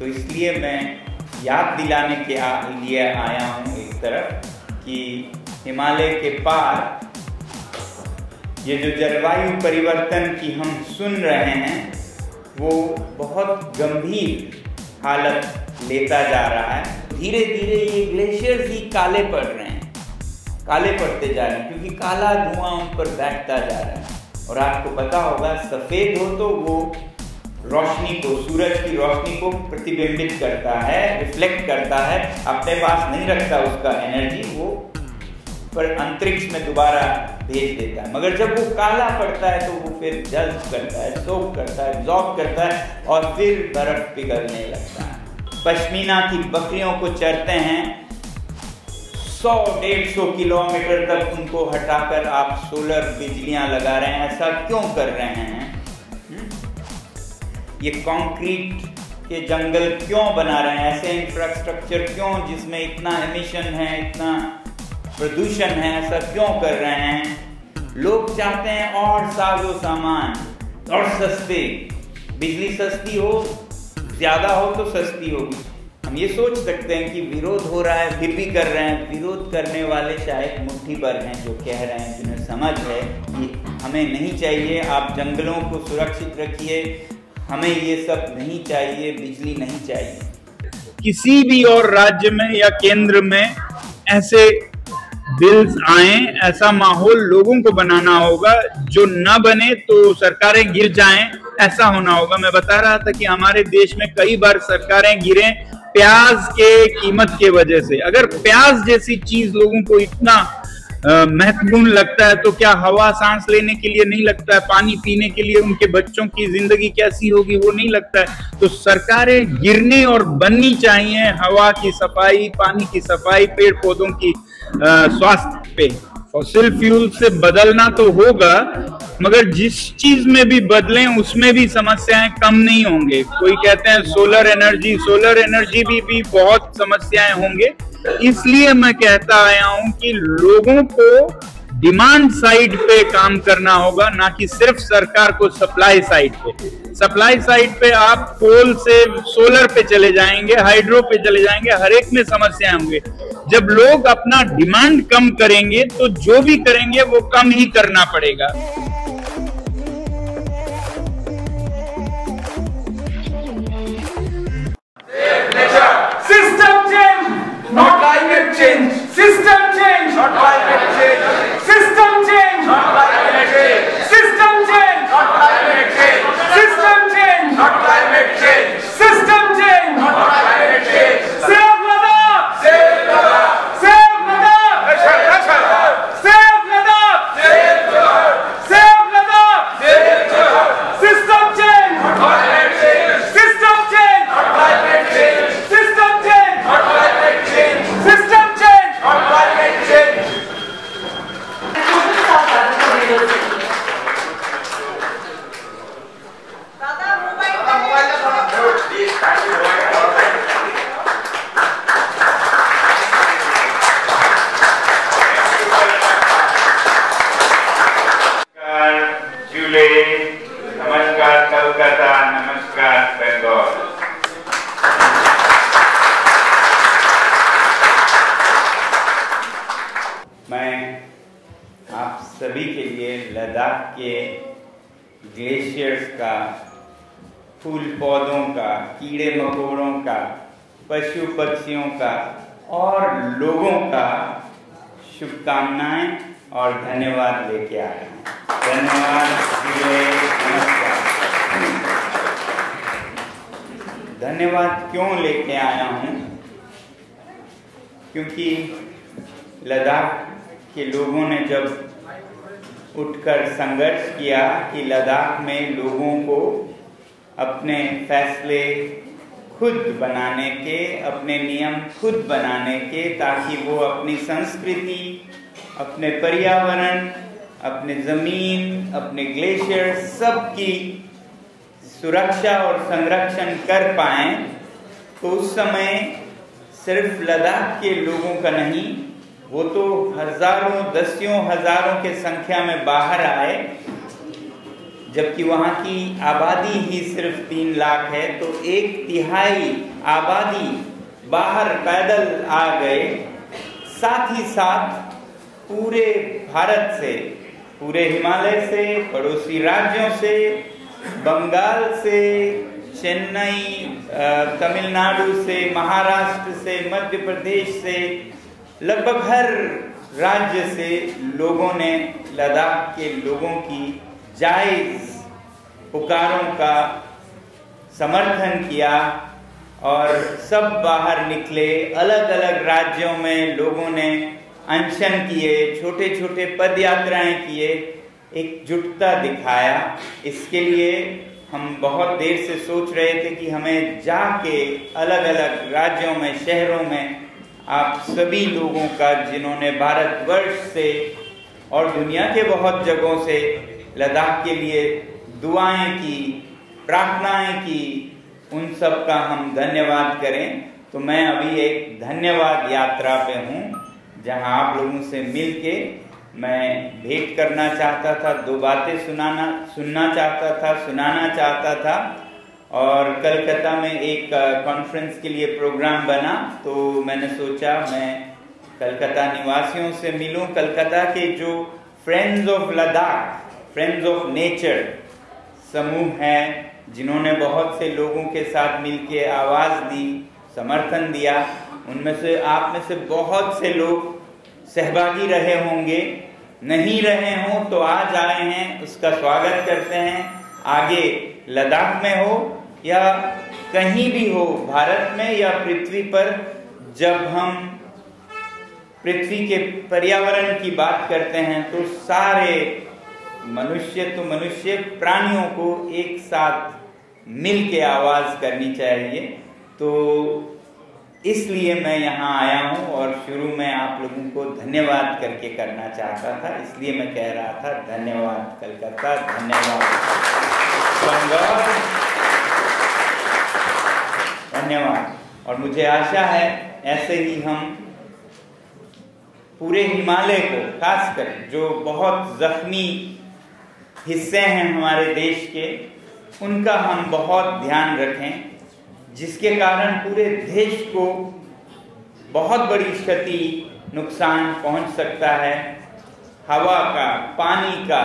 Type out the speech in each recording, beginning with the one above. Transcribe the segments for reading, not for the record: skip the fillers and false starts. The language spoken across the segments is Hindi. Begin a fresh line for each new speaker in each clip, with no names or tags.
तो इसलिए मैं याद दिलाने के लिए आया हूँ एक तरफ कि हिमालय के पार ये जो जलवायु परिवर्तन की हम सुन रहे हैं वो बहुत गंभीर हालत लेता जा रहा है। धीरे धीरे ये ग्लेशियर्स ही काले पड़ रहे हैं, काले पड़ते जा रहे हैं, क्योंकि काला धुआं उन पर बैठता जा रहा है। और आपको पता होगा सफ़ेद हो तो वो रोशनी को, सूरज की रोशनी को प्रतिबिंबित करता है, रिफ्लेक्ट करता है, अपने पास नहीं रखता उसका एनर्जी, वो पर अंतरिक्ष में दोबारा भेज देता है। मगर जब वो काला पड़ता है तो वो फिर जल्द करता है, सोख करता है, एब्जॉर्ब करता है और फिर बर्फ पिघलने लगता है। पश्मीना की बकरियों को चरते हैं, 100-150 किलोमीटर तक उनको हटाकर आप सोलर बिजलियां लगा रहे हैं। ऐसा क्यों कर रहे हैं? ये कंक्रीट के जंगल क्यों बना रहे हैं? ऐसे इंफ्रास्ट्रक्चर क्यों जिसमें इतना एमिशन है, इतना प्रदूषण है, ऐसा क्यों कर रहे हैं? लोग चाहते हैं और साजो सामान और सस्ते, बिजली सस्ती हो, ज्यादा हो तो सस्ती होगी। हम ये सोच सकते हैं कि विरोध हो रहा है फिर भी कर रहे हैं। विरोध करने वाले शायद मुट्ठी भर हैं जो कह रहे हैं, जिन्हें समझ है कि हमें नहीं चाहिए, आप जंगलों को सुरक्षित रखिए, हमें ये सब नहीं चाहिए, बिजली नहीं चाहिए।
किसी भी और राज्य में या केंद्र में ऐसे बिल्स आए, ऐसा माहौल लोगों को बनाना होगा, जो न बने तो सरकारें गिर जाएं, ऐसा होना होगा। मैं बता रहा था कि हमारे देश में कई बार सरकारें गिरे प्याज के कीमत के वजह से। अगर प्याज जैसी चीज लोगों को इतना महत्वपूर्ण लगता है तो क्या हवा सांस लेने के लिए नहीं लगता है? पानी पीने के लिए उनके बच्चों की जिंदगी कैसी होगी वो नहीं लगता है? तो सरकारें गिरने और बननी चाहिए, हवा की सफाई, पानी की सफाई, पेड़ पौधों की स्वास्थ्य पे। फॉसिल फ्यूल से बदलना तो होगा, मगर जिस चीज में भी बदलें उसमें भी समस्याएं कम नहीं होंगे। कोई कहते हैं सोलर एनर्जी भी बहुत समस्याएं होंगे। इसलिए मैं कहता आया हूं कि लोगों को डिमांड साइड पे काम करना होगा, ना कि सिर्फ सरकार को सप्लाई साइड पे। सप्लाई साइड पे आप कोल से सोलर पे चले जाएंगे, हाइड्रो पे चले जाएंगे, हर एक में समस्याएं होंगे। जब लोग अपना डिमांड कम करेंगे तो जो भी करेंगे वो कम ही करना पड़ेगा।
System change, not climate change. System change, not climate change. System change, not climate change. System change, not climate change. System change, not climate change. System change, not climate change. Save Ladakh, save Ladakh, save Ladakh. Save Ladakh, save Ladakh, save Ladakh, save Ladakh. System change, not climate change. System change, not climate change. System change, not climate change. System change, not climate change.
जुले, नमस्कार कलकत्ता, नमस्कार बंगाल। मैं आप सभी के लिए लद्दाख के ग्लेशियर्स का, फूल पौधों का, कीड़े मकोड़ों का, पशु पक्षियों का और लोगों का शुभकामनाएं और धन्यवाद लेके आया हूँ। धन्यवाद, नमस्कार। धन्यवाद क्यों लेके आया हूँ? क्योंकि लद्दाख के लोगों ने जब उठकर संघर्ष किया कि लद्दाख में लोगों को अपने फैसले खुद बनाने के, अपने नियम खुद बनाने के, ताकि वो अपनी संस्कृति, अपने पर्यावरण, अपने ज़मीन, अपने ग्लेशियर सब की सुरक्षा और संरक्षण कर पाएं, तो उस समय सिर्फ लद्दाख के लोगों का नहीं, वो तो हजारों, दसियों हजारों के संख्या में बाहर आए, जबकि वहाँ की आबादी ही सिर्फ 3 लाख है, तो 1/3 आबादी बाहर पैदल आ गए। साथ ही साथ पूरे भारत से, पूरे हिमालय से, पड़ोसी राज्यों से, बंगाल से, चेन्नई, तमिलनाडु से, महाराष्ट्र से, मध्य प्रदेश से, लगभग हर राज्य से लोगों ने लद्दाख के लोगों की जायज पुकारों का समर्थन किया और सब बाहर निकले। अलग अलग राज्यों में लोगों ने अनशन किए, छोटे छोटे पद यात्राएं किए, एकजुटता दिखाया। इसके लिए हम बहुत देर से सोच रहे थे कि हमें जाके अलग अलग राज्यों में, शहरों में आप सभी लोगों का, जिन्होंने भारतवर्ष से और दुनिया के बहुत जगहों से लद्दाख के लिए दुआएं की, प्रार्थनाएं की, उन सब का हम धन्यवाद करें। तो मैं अभी एक धन्यवाद यात्रा पे हूँ, जहाँ आप लोगों से मिलके मैं भेंट करना चाहता था, 2 बातें सुनना चाहता था, सुनाना चाहता था। और कलकत्ता में एक कॉन्फ्रेंस के लिए प्रोग्राम बना, तो मैंने सोचा मैं कलकत्ता निवासियों से मिलूं। कलकत्ता के जो friends of Ladakh, friends of nature समूह है, जिन्होंने बहुत से लोगों के साथ मिलके आवाज दी, समर्थन दिया, उनमें से, आप में से बहुत से लोग सहभागी रहे होंगे। नहीं रहे हों तो आज आए हैं, उसका स्वागत करते हैं। आगे लद्दाख में हो या कहीं भी हो भारत में या पृथ्वी पर, जब हम पृथ्वी के पर्यावरण की बात करते हैं तो सारे मनुष्य तो मनुष्य, प्राणियों को एक साथ मिल के आवाज करनी चाहिए। तो इसलिए मैं यहाँ आया हूँ और शुरू में आप लोगों को धन्यवाद करके करना चाहता था, इसलिए मैं कह रहा था धन्यवाद कलकत्ता, धन्यवाद बंगाल, धन्यवाद। और मुझे आशा है ऐसे ही हम पूरे हिमालय को, खासकर जो बहुत जख्मी हिस्से हैं हमारे देश के, उनका हम बहुत ध्यान रखें, जिसके कारण पूरे देश को बहुत बड़ी क्षति, नुकसान पहुंच सकता है। हवा का, पानी का,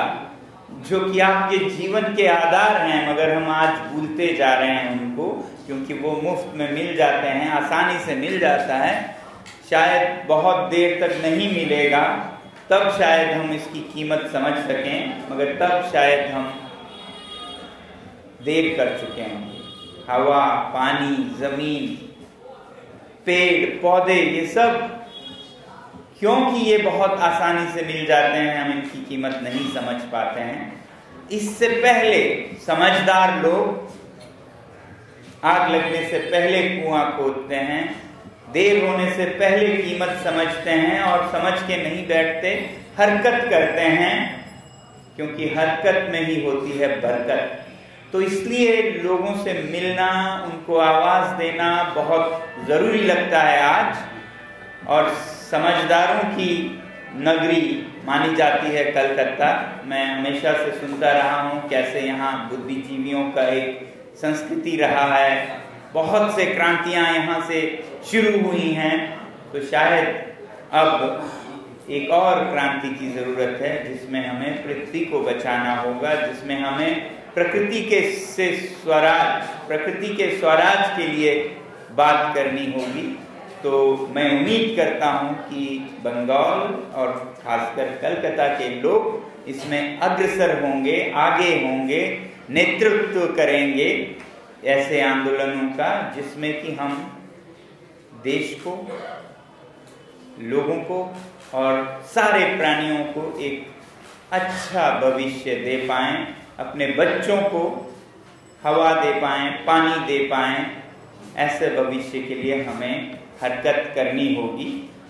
जो कि आपके जीवन के आधार हैं, मगर हम आज भूलते जा रहे हैं उनको, क्योंकि वो मुफ्त में मिल जाते हैं, आसानी से मिल जाता है। शायद बहुत देर तक नहीं मिलेगा, तब शायद हम इसकी कीमत समझ सकें, मगर तब शायद हम देर कर चुके हैं। हवा, पानी, जमीन, पेड़ पौधे, ये सब क्योंकि ये बहुत आसानी से मिल जाते हैं, हम इनकी कीमत नहीं समझ पाते हैं। इससे पहले समझदार लोग आग लगने से पहले कुआं खोदते हैं, देर होने से पहले कीमत समझते हैं और समझ के नहीं बैठते, हरकत करते हैं, क्योंकि हरकत में ही होती है बरकत। तो इसलिए लोगों से मिलना, उनको आवाज देना बहुत जरूरी लगता है आज। और समझदारों की नगरी मानी जाती है कलकत्ता। मैं हमेशा से सुनता रहा हूँ कैसे यहाँ बुद्धिजीवियों का एक संस्कृति रहा है, बहुत से क्रांतियां यहाँ से शुरू हुई हैं। तो शायद अब एक और क्रांति की जरूरत है, जिसमें हमें पृथ्वी को बचाना होगा, जिसमें हमें प्रकृति के स्वराज के लिए बात करनी होगी। तो मैं उम्मीद करता हूं कि बंगाल और खासकर कलकत्ता के लोग इसमें अग्रसर होंगे, आगे होंगे, नेतृत्व करेंगे ऐसे आंदोलनों का, जिसमें कि हम देश को, लोगों को और सारे प्राणियों को एक अच्छा भविष्य दे पाएं, अपने बच्चों को हवा दे पाएं, पानी दे पाएं। ऐसे भविष्य के लिए हमें हरकत करनी होगी।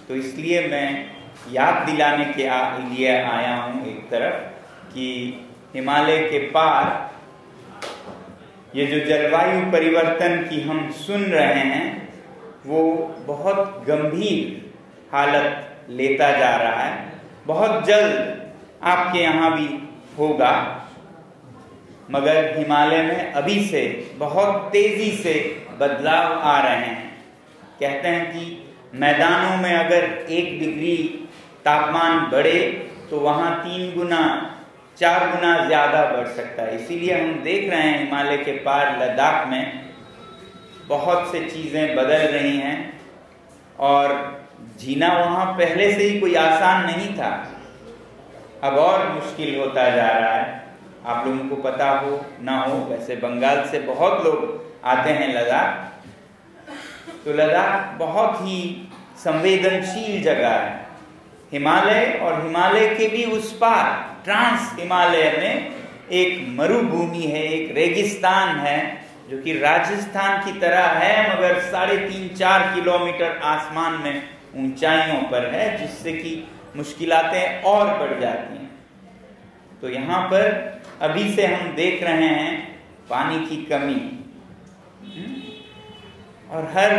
तो इसलिए मैं याद दिलाने के लिए आया हूँ एक तरफ कि हिमालय के पार ये जो जलवायु परिवर्तन की हम सुन रहे हैं, वो बहुत गंभीर हालत लेता जा रहा है। बहुत जल्द आपके यहाँ भी होगा। मगर हिमालय में अभी से बहुत तेजी से बदलाव आ रहे हैं। कहते हैं कि मैदानों में अगर 1 डिग्री तापमान बढ़े तो वहाँ 3 गुना 4 गुना ज्यादा बढ़ सकता है। इसीलिए हम देख रहे हैं हिमालय के पार लद्दाख में बहुत से चीजें बदल रही हैं और जीना वहाँ पहले से ही कोई आसान नहीं था, अब और मुश्किल होता जा रहा है। आप लोगों को पता हो ना हो, वैसे बंगाल से बहुत लोग आते हैं लद्दाख, तो लद्दाख बहुत ही संवेदनशील जगह है। हिमालय और हिमालय के भी उस पार ट्रांस हिमालय में एक मरुभूमि है, एक रेगिस्तान है जो कि राजस्थान की तरह है, मगर 3.5-4 किलोमीटर आसमान में ऊंचाइयों पर है, जिससे कि मुश्किलातें और बढ़ जाती हैं। तो यहाँ पर अभी से हम देख रहे हैं पानी की कमी, और हर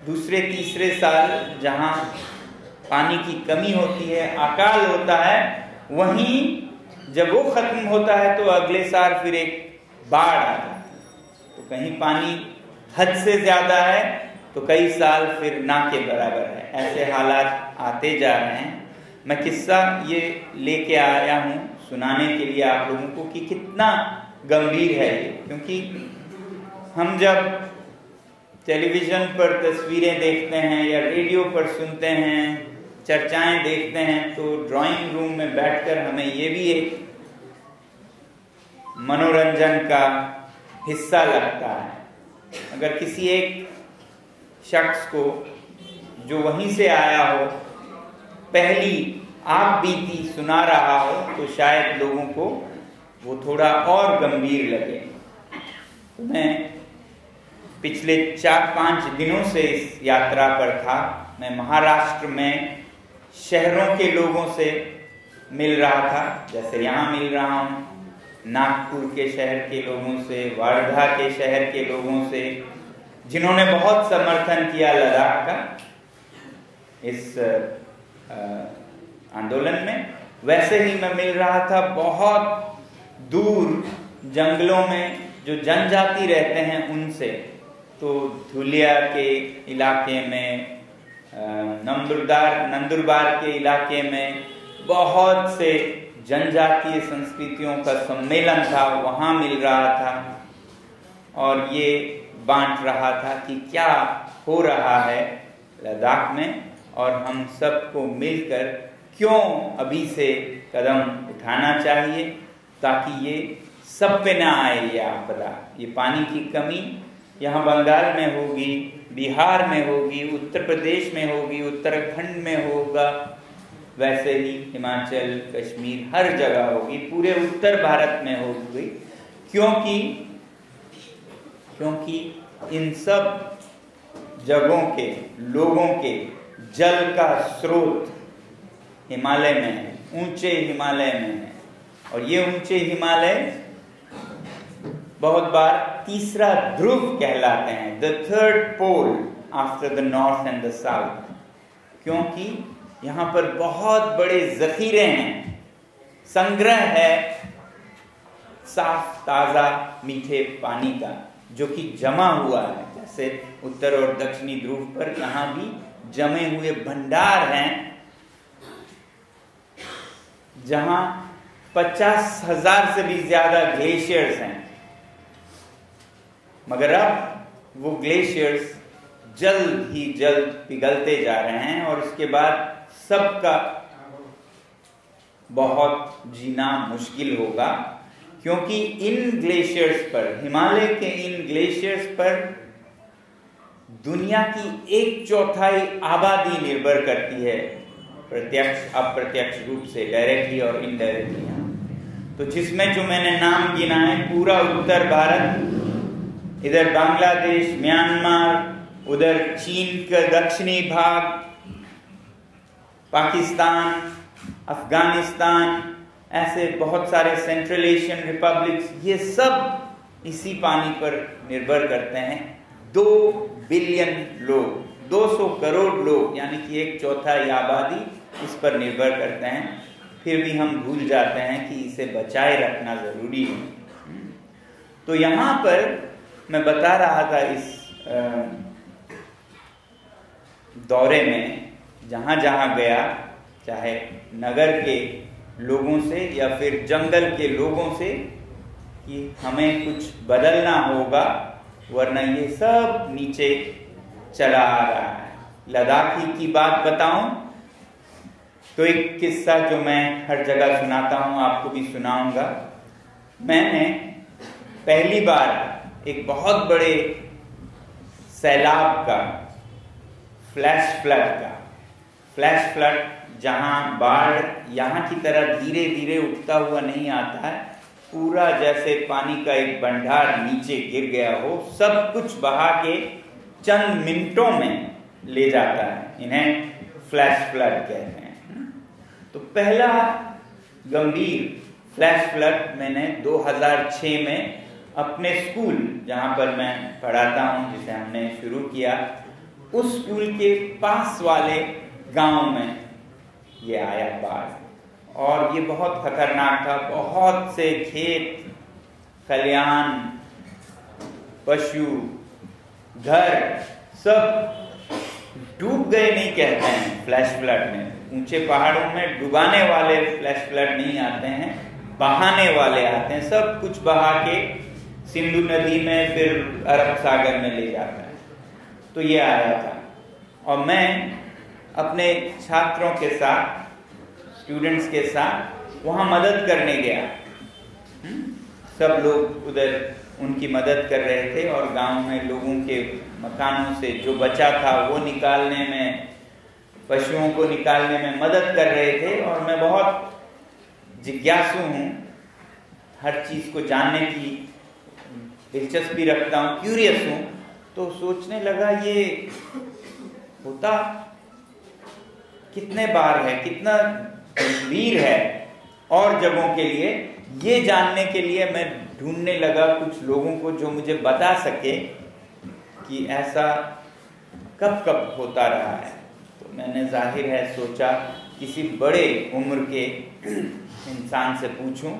दूसरे तीसरे साल जहाँ पानी की कमी होती है, अकाल होता है, वहीं जब वो खत्म होता है तो अगले साल फिर एक बाढ़ आ जाती है। तो कहीं पानी हद से ज्यादा है तो कई साल फिर ना के बराबर है। ऐसे हालात आते जा रहे हैं। मैं किस्सा ये लेके आया हूँ सुनाने के लिए आप लोगों को कि कितना गंभीर है ये, क्योंकि हम जब टेलीविजन पर तस्वीरें देखते हैं या रेडियो पर सुनते हैं, चर्चाएं देखते हैं, तो ड्राइंग रूम में बैठकर हमें ये भी एक मनोरंजन का हिस्सा लगता है। अगर किसी एक शख्स को जो वहीं से आया हो पहली आप बीती सुना रहा हो तो शायद लोगों को वो थोड़ा और गंभीर लगे। तो मैं पिछले 4-5 दिनों से इस यात्रा पर था। मैं महाराष्ट्र में शहरों के लोगों से मिल रहा था, जैसे यहाँ मिल रहा हूँ, नागपुर के शहर के लोगों से, वर्धा के शहर के लोगों से, जिन्होंने बहुत समर्थन किया लद्दाख का इस आंदोलन में। वैसे ही मैं मिल रहा था बहुत दूर जंगलों में जो जनजाति रहते हैं उनसे। तो धुलिया के इलाके में, नंदुरबार के इलाके में बहुत से जनजातीय संस्कृतियों का सम्मेलन था, वहाँ मिल रहा था और ये बांट रहा था कि क्या हो रहा है लद्दाख में और हम सबको मिलकर क्यों अभी से कदम उठाना चाहिए ताकि ये सब पे ना आए ये आपदा। ये पानी की कमी यहाँ बंगाल में होगी, बिहार में होगी, उत्तर प्रदेश में होगी, उत्तराखंड में होगा, वैसे ही हिमाचल, कश्मीर, हर जगह होगी, पूरे उत्तर भारत में होगी, क्योंकि इन सब जगहों के लोगों के जल का स्रोत हिमालय में है, ऊंचे हिमालय में है। और ये ऊंचे हिमालय बहुत बार तीसरा ध्रुव कहलाते हैं, the third pole after the north and the south, क्योंकि यहाँ पर बहुत बड़े जखीरे हैं, संग्रह है साफ ताजा मीठे पानी का जो कि जमा हुआ है। जैसे उत्तर और दक्षिणी ध्रुव पर यहाँ भी जमे हुए भंडार हैं, जहां 50,000 से भी ज्यादा ग्लेशियर्स हैं, मगर अब वो ग्लेशियर्स जल्द ही जल्द पिघलते जा रहे हैं और उसके बाद सबका बहुत जीना मुश्किल होगा, क्योंकि इन ग्लेशियर्स पर, हिमालय के इन ग्लेशियर्स पर दुनिया की 1/4 आबादी निर्भर करती है, प्रत्यक्ष अप्रत्यक्ष रूप से, डायरेक्टली और इनडायरेक्टली। तो जिसमें जो मैंने नाम गिना है, पूरा उत्तर भारत, इधर बांग्लादेश, म्यांमार, उधर चीन का दक्षिणी भाग, पाकिस्तान, अफगानिस्तान, ऐसे बहुत सारे सेंट्रल एशियन रिपब्लिक्स, ये सब इसी पानी पर निर्भर करते हैं। 2 बिलियन लोग, 200 करोड़ लोग, यानी कि 1/4 आबादी इस पर निर्भर करते हैं। फिर भी हम भूल जाते हैं कि इसे बचाए रखना जरूरी है। तो यहाँ पर मैं बता रहा था इस दौरे में जहाँ जहाँ गया, चाहे नगर के लोगों से या फिर जंगल के लोगों से, कि हमें कुछ बदलना होगा वरना ये सब नीचे चला आ रहा है। लद्दाखी की बात बताऊं तो एक किस्सा जो मैं हर जगह सुनाता हूं, आपको भी सुनाऊंगा। मैंने पहली बार एक बहुत बड़े सैलाब का, फ्लैश फ्लड जहां बाढ़ यहाँ की तरह धीरे धीरे उठता हुआ नहीं आता है, पूरा जैसे पानी का एक भंडार नीचे गिर गया हो, सब कुछ बहा के चंद मिनटों में ले जाता है। इन्हें फ्लैश फ्लड कहते हैं। तो पहला गंभीर फ्लैश फ्लड मैंने 2006 में अपने स्कूल जहां पर मैं पढ़ाता हूं, जिसे हमने शुरू किया, उस स्कूल के पास वाले गांव में ये आया बाढ़, और ये बहुत खतरनाक था। बहुत से खेत खलियान, पशु, घर सब डूब गए, नहीं कहते हैं फ्लैश फ्लड में। ऊंचे पहाड़ों में डुबाने वाले फ्लैश फ्लड नहीं आते हैं, बहाने वाले आते हैं। सब कुछ बहा के सिंधु नदी में, फिर अरब सागर में ले जाता है। तो ये आया था, और मैं अपने छात्रों के साथ, स्टूडेंट्स के साथ वहां मदद करने गया। सब लोग उधर उनकी मदद कर रहे थे, और गांव में लोगों के मकानों से जो बचा था वो निकालने में, पशुओं को निकालने में मदद कर रहे थे। और मैं बहुत जिज्ञासु हूँ, हर चीज को जानने की दिलचस्पी रखता हूँ, क्यूरियस हूँ। तो सोचने लगा ये होता कितने बार है, कितना गंभीर है और जगहों के लिए, ये जानने के लिए मैं ढूंढने लगा कुछ लोगों को जो मुझे बता सके कि ऐसा कब कब होता रहा है। तो मैंने जाहिर है सोचा किसी बड़े उम्र के इंसान से पूछूं।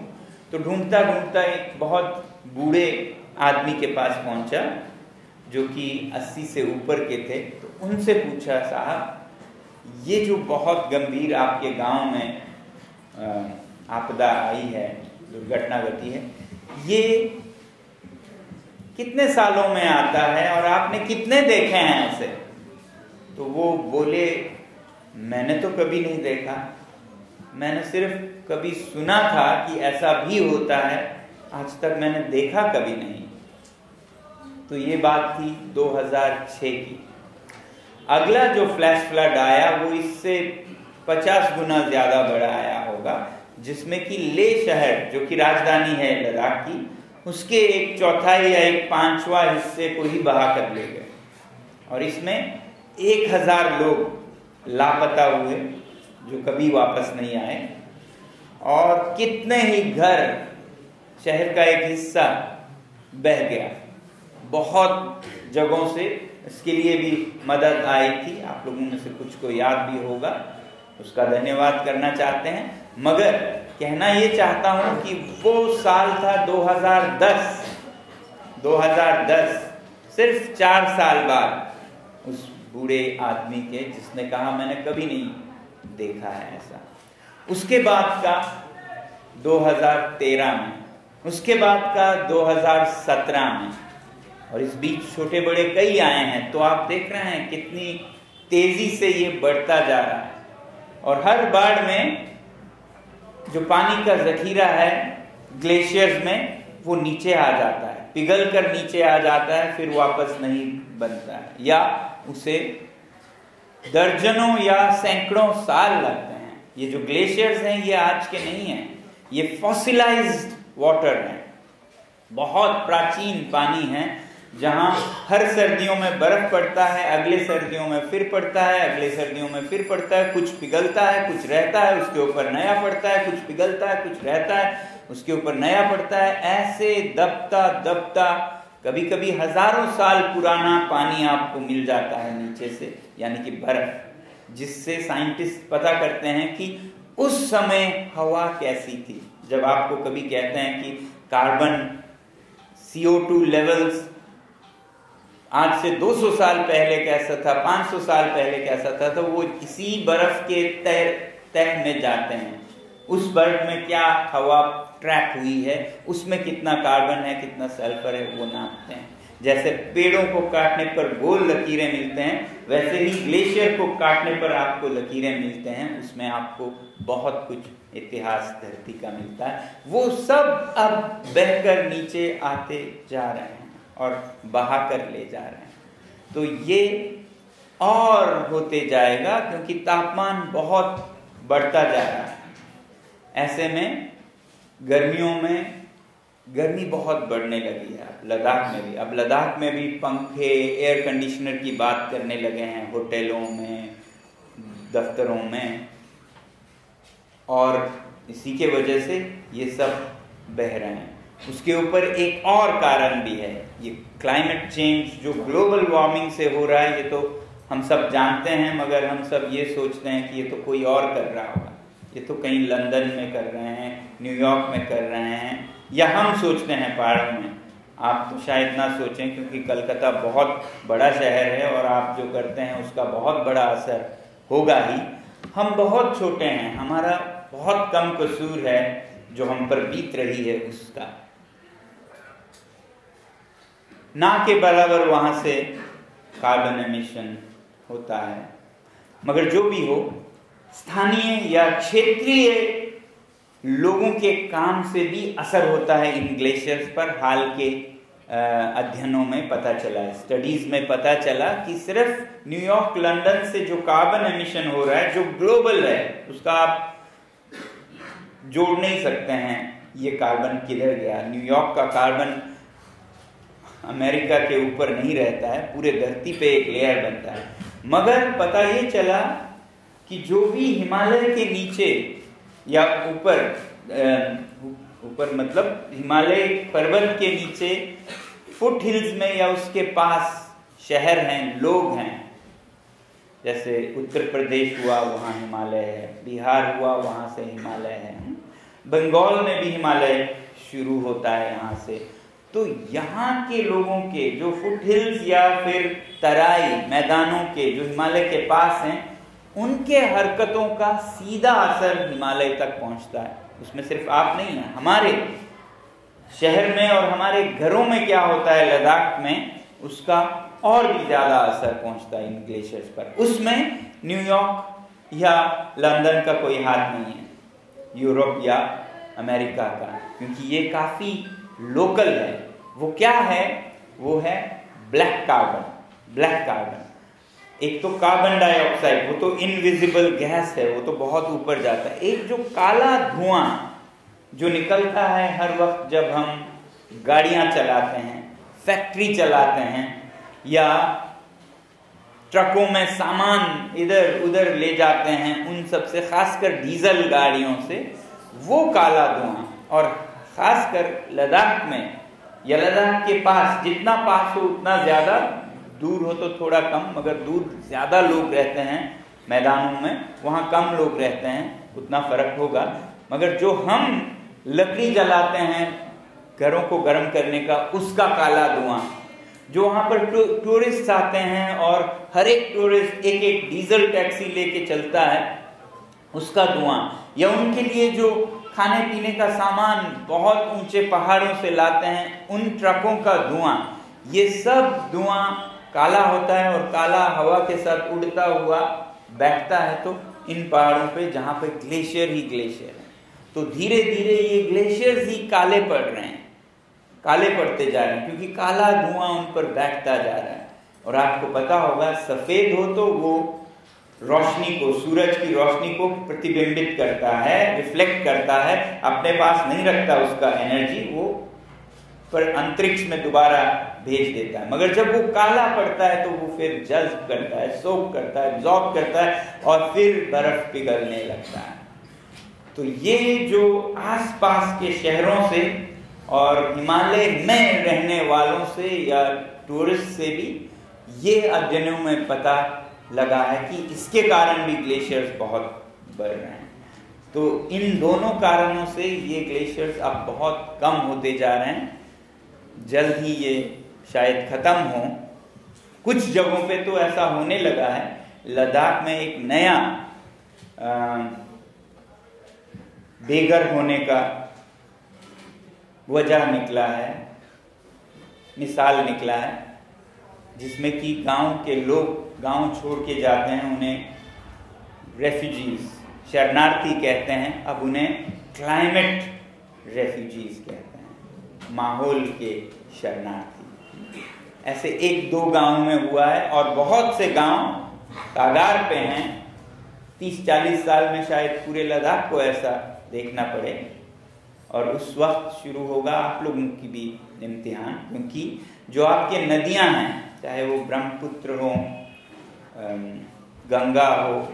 तो ढूंढता ढूंढता एक बहुत बूढ़े आदमी के पास पहुंचा, जो कि 80 से ऊपर के थे। तो उनसे पूछा, साहब ये जो बहुत गंभीर आपके गांव में आपदा आई है, दुर्घटना घटी है, ये कितने सालों में आता है और आपने कितने देखे हैं ऐसे? तो वो बोले, मैंने तो कभी नहीं देखा, मैंने सिर्फ कभी सुना था कि ऐसा भी होता है, आज तक मैंने देखा कभी नहीं। तो ये बात थी 2006 की। अगला जो फ्लैश फ्लड आया वो इससे 50 गुना ज्यादा बड़ा आया होगा, जिसमें कि लेह शहर, जो कि राजधानी है लद्दाख की, उसके 1/4 या 1/5 हिस्से को ही बहा कर ले गए। और इसमें 1000 लोग लापता हुए, जो कभी वापस नहीं आए, और कितने ही घर, शहर का एक हिस्सा बह गया। बहुत जगहों से इसके लिए भी मदद आई थी, आप लोगों में से कुछ को याद भी होगा, उसका धन्यवाद करना चाहते हैं। मगर कहना ये चाहता हूं कि वो साल था 2010, सिर्फ 4 साल बाद उस बूढ़े आदमी के, जिसने कहा मैंने कभी नहीं देखा है ऐसा। उसके बाद का 2013 में, उसके बाद का 2017 में, और इस बीच छोटे बड़े कई आए हैं। तो आप देख रहे हैं कितनी तेजी से ये बढ़ता जा रहा है। और हर बाढ़ में जो पानी का जखीरा है ग्लेशियर्स में, वो नीचे आ जाता है, पिघल कर नीचे आ जाता है, फिर वापस नहीं बनता है, या उसे दर्जनों या सैकड़ों साल लगते हैं। ये जो ग्लेशियर्स हैं ये आज के नहीं हैं, ये फॉसिलाइज्ड वाटर हैं, बहुत प्राचीन पानी है, जहां हर सर्दियों में बर्फ पड़ता है, अगले सर्दियों में फिर पड़ता है, अगले सर्दियों में फिर पड़ता है, कुछ पिघलता है, कुछ रहता है, उसके ऊपर नया पड़ता है, कुछ पिघलता है, कुछ रहता है, उसके ऊपर नया पड़ता है। ऐसे दबता दबता कभी कभी हजारों साल पुराना पानी आपको मिल जाता है नीचे से, यानी कि बर्फ, जिससे साइंटिस्ट पता करते हैं कि उस समय हवा कैसी थी। जब आपको कभी कहते हैं कि कार्बन CO2 लेवल्स आज से 200 साल पहले कैसा था, 500 साल पहले कैसा था, तो वो इसी बर्फ के तह में जाते हैं। उस बर्फ में क्या हवा ट्रैप हुई है, उसमें कितना कार्बन है, कितना सल्फर है, वो नापते हैं। जैसे पेड़ों को काटने पर गोल लकीरें मिलते हैं, वैसे ही ग्लेशियर को काटने पर आपको लकीरें मिलते हैं। उसमें आपको बहुत कुछ इतिहास धरती का मिलता है। वो सब अब बहकर नीचे आते जा रहे हैं और बहा कर ले जा रहे हैं। तो ये और होते जाएगा क्योंकि तापमान बहुत बढ़ता जा रहा है। ऐसे में गर्मियों में गर्मी बहुत बढ़ने लगी है लद्दाख में भी। अब लद्दाख में भी पंखे, एयर कंडीशनर की बात करने लगे हैं होटलों में, दफ्तरों में, और इसी के वजह से ये सब बह रहे हैं। उसके ऊपर एक और कारण भी है, ये क्लाइमेट चेंज जो ग्लोबल वार्मिंग से हो रहा है। ये तो हम सब जानते हैं, मगर हम सब ये सोचते हैं कि ये तो कोई और कर रहा होगा, ये तो कहीं लंदन में कर रहे हैं, न्यूयॉर्क में कर रहे हैं, या हम सोचते हैं पहाड़ों में। आप तो शायद ना सोचें क्योंकि कलकत्ता बहुत बड़ा शहर है और आप जो करते हैं उसका बहुत बड़ा असर होगा ही। हम बहुत छोटे हैं, हमारा बहुत कम कसूर है जो हम पर बीत रही है उसका। ना के बराबर वहां से कार्बन एमिशन होता है, मगर जो भी हो, स्थानीय या क्षेत्रीय लोगों के काम से भी असर होता है इन ग्लेशियर्स पर। हाल के अध्ययनों में पता चला है, स्टडीज में पता चला कि सिर्फ न्यूयॉर्क, लंदन से जो कार्बन एमिशन हो रहा है, जो ग्लोबल है, उसका आप जोड़ नहीं सकते हैं ये कार्बन किधर गया। न्यूयॉर्क का कार्बन अमेरिका के ऊपर नहीं रहता है, पूरे धरती पे एक लेयर बनता है। मगर पता ये चला कि जो भी हिमालय के नीचे या ऊपर मतलब हिमालय पर्वत के नीचे फुट हिल्स में या उसके पास शहर हैं, लोग हैं, जैसे उत्तर प्रदेश हुआ वहाँ हिमालय है, बिहार हुआ वहाँ से हिमालय है, बंगाल में भी हिमालय शुरू होता है यहाँ से। तो यहाँ के लोगों के जो फुट हिल्स या फिर तराई मैदानों के जो हिमालय के पास हैं, उनके हरकतों का सीधा असर हिमालय तक पहुंचता है। उसमें सिर्फ आप नहीं हैं, हमारे शहर में और हमारे घरों में क्या होता है लद्दाख में, उसका और भी ज्यादा असर पहुंचता है इन ग्लेशियर्स पर। उसमें न्यूयॉर्क या लंदन का कोई हाथ नहीं है, यूरोप या अमेरिका का, क्योंकि ये काफी लोकल है। वो क्या है? वो है ब्लैक कार्बन। ब्लैक कार्बन, एक तो कार्बन डाइऑक्साइड, वो तो इनविजिबल गैस है, वो तो बहुत ऊपर जाता है। एक जो काला धुआं जो निकलता है हर वक्त जब हम गाड़ियां चलाते हैं, फैक्ट्री चलाते हैं, या ट्रकों में सामान इधर उधर ले जाते हैं, उन सब से, खासकर डीजल गाड़ियों से, वो काला धुआं। और खासकर लद्दाख में या लद्दाख के पास, जितना पास हो उतना ज्यादा, दूर हो तो थोड़ा कम, मगर दूर ज्यादा लोग रहते हैं मैदानों में, वहां कम लोग रहते हैं, उतना फर्क होगा। मगर जो हम लकड़ी जलाते हैं घरों को गर्म करने का, उसका काला धुआं, जो वहां पर टूरिस्ट आते हैं और हर एक टूरिस्ट एक एक डीजल टैक्सी लेके चलता है, उसका धुआं, या उनके लिए जो खाने पीने का सामान बहुत ऊंचे पहाड़ों से लाते हैं, उन ट्रकों का धुआं, ये सब धुआं काला होता है और काला हवा के साथ उड़ता हुआ बैठता है तो इन पहाड़ों पे जहां पे ग्लेशियर ही ग्लेशियर है। तो धीरे धीरे ये ग्लेशियर्स ही काले पड़ रहे हैं, काले पड़ते जा रहे हैं, क्योंकि काला धुआं उन पर बैठता जा रहा है। और आपको पता होगा, सफेद हो तो वो रोशनी को, सूरज की रोशनी को प्रतिबिंबित करता है, रिफ्लेक्ट करता है, अपने पास नहीं रखता उसका एनर्जी, वो पर अंतरिक्ष में दोबारा भेज देता है। मगर जब वो काला पड़ता है तो वो फिर जज्ब करता है, सोक करता है, एब्जॉर्ब करता है और फिर बर्फ पिघलने लगता है। तो ये जो आसपास के शहरों से और हिमालय में रहने वालों से या टूरिस्ट से भी ये अध्ययनों में पता लगा है कि इसके कारण भी ग्लेशियर्स बहुत बढ़ रहे हैं। तो इन दोनों कारणों से ये ग्लेशियर्स अब बहुत कम होते जा रहे हैं। जल्द ही ये शायद ख़त्म हो। कुछ जगहों पे तो ऐसा होने लगा है। लद्दाख में एक नया बेघर होने का वजह निकला है, मिसाल निकला है, जिसमें कि गांव के लोग गांव छोड़ के जाते हैं, उन्हें रेफ्यूजीज, शरणार्थी कहते हैं। अब उन्हें क्लाइमेट रेफ्यूजीज कहते हैं, माहौल के शरणार्थी। ऐसे 1-2 गांव में हुआ है और बहुत से गांव कागार पे हैं। 30-40 साल में शायद पूरे लद्दाख को ऐसा देखना पड़े। और उस वक्त शुरू होगा आप लोगों की भी इम्तिहान, क्योंकि जो आपके नदियां हैं, चाहे वो ब्रह्मपुत्र हो, गंगा हो,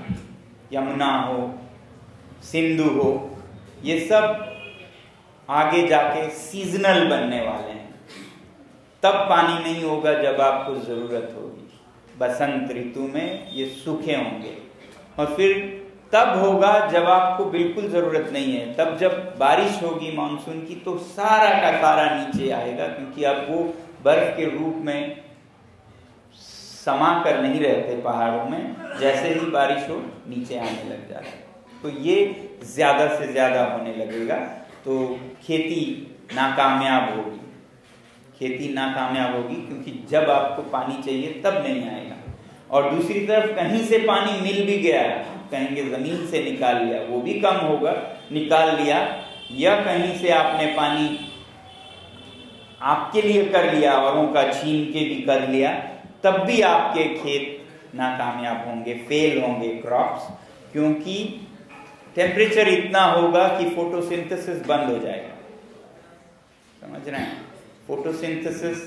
यमुना हो, सिंधु हो, ये सब आगे जाके सीजनल बनने वाले हैं। तब पानी नहीं होगा जब आपको जरूरत होगी। बसंत ऋतु में ये सूखे होंगे और फिर तब होगा जब आपको बिल्कुल जरूरत नहीं है। तब जब बारिश होगी मानसून की तो सारा का सारा नीचे आएगा, क्योंकि अब वो बर्फ के रूप में समा कर नहीं रहते पहाड़ों में। जैसे ही बारिश हो नीचे आने लग जाता है। तो ये ज्यादा से ज्यादा होने लगेगा, तो खेती नाकामयाब होगी। खेती नाकामयाब होगी क्योंकि जब आपको पानी चाहिए तब नहीं आएगा। और दूसरी तरफ कहीं से पानी मिल भी गया, कहेंगे जमीन से निकाल लिया, वो भी कम होगा, निकाल लिया, या कहीं से आपने पानी आपके लिए कर लिया, औरों का छीन के भी कर लिया, तब भी आपके खेत नाकामयाब होंगे, फेल होंगे क्रॉप्स, क्योंकि टेम्परेचर इतना होगा कि फोटोसिंथेसिस बंद हो जाएगा। समझ रहे हैं? फोटोसिंथेसिस